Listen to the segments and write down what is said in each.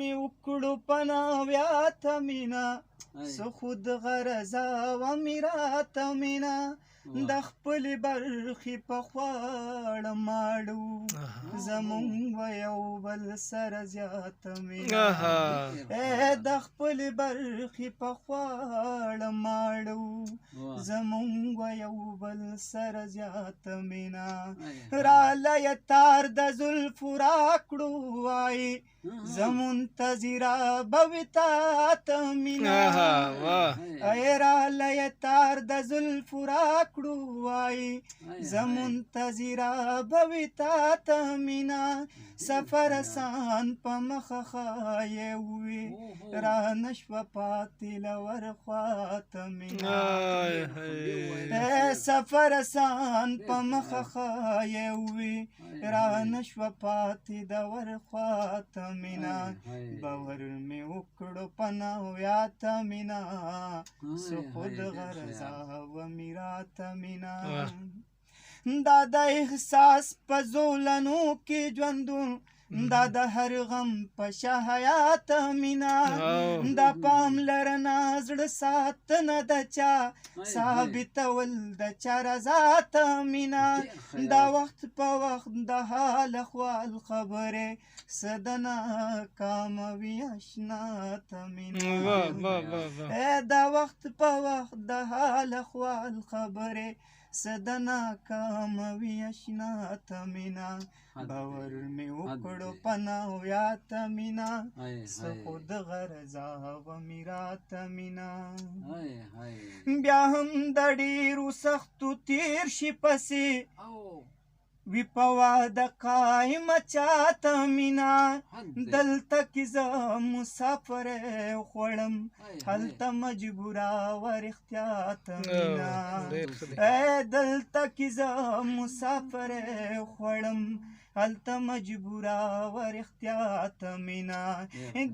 مې وکړو پناویات مینا سو خود غرضا و میرات مینا د خپل برخې په خواړه ماړو زمونږ و یو بل سره زیات مینا د خپل برخې په خواړه ماړو زمونږ و یو بل سره زیات مینا راله تار د زلفو راکړو وای زمنتظره بویتات مینا ای راله تار د زلفو راکړو وای زمنتظره بویتات مینا سفر سان په مخه خایې وي را نشوه پاتې لور خواته مینا سفر سان په مخه خایې وي را نشوه پاتې د ور خواته مینا باور مې وکړو پناویات مینا سو خود غرضا و میرات مینا دا د احساس په زولنو کې ژوندون دا د هر غم په شهیات مینا دا پاملرنه زړه ساتنه د چا ثابتول د چا رضات مینا دا وخت په وخت د حال احوال خبرې څه د ناکاموي اشنا ته مینا دا وخت په وخت د حال احوال خبرې څه د ناکاموي اشنا ته مینا باور مې وکړو پناویات مینا څه خود غرضا و میرات مینا بیا هم د ډېرو سختو تیر شي پسې وی په واده قایمه چاته مینا دلته کې زه مسافر خوړم هلته مجبوره ور احتیاط مینا دلته کې زه مسافر خوړم هلته مجبوره ور احتیاط مینا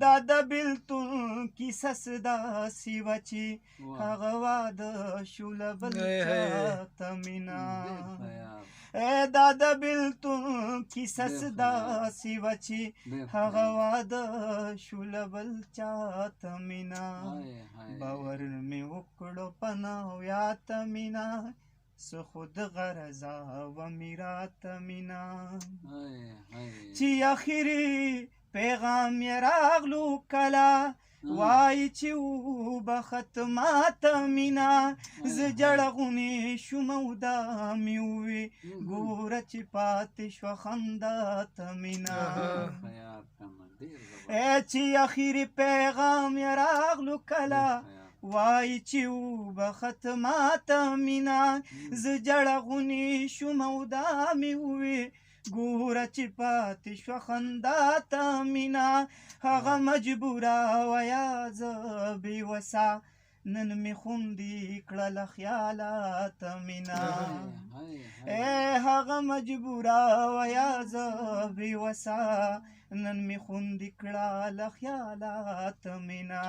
دا د بېلتون کیسه څه داسې وه چې هغه واده شو له بل چاته مینا دا د بېلتون کیسه څه داسې وه چې هغه واده شو له بل چاته مینا باور مې وکړو پناویات مینا څه خود غرضا و میرات مینا چې اخري پیغام یې راغلو کله وای چې وبه ختماته مینا زه جړغونې شوم او دا مې ووې ګوره چې پاتې شوه خندا ته مینا چې اخري پیغام یې راغلو کله وای چې وبه ختماته مینا زه جړغونې شوم او دا مې ووې ګوره چې پاتې شوه خندا ته مینا هغه مجبوره ویا زه بېوسه نن مې خوندي کړه له خیالات مینا هغه مجبوره ویا زه بېوسه نن مې خوندي کړه له خیالات مینا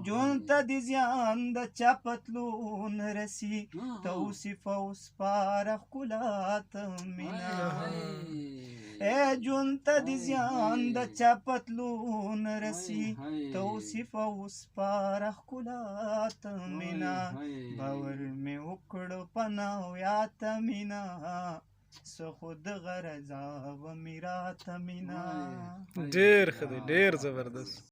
ژوند ته د زیان د چا پتلون رسي توصیف او سپاره ښکلات مینا ژوند ته د زیان د چا پتلون رسي توصیف او سپاره ښکلات مینا باور مې وکړو پناویات مینا څه خود غرضا و میرات مینا ډېر ښه دی ډېر زبردست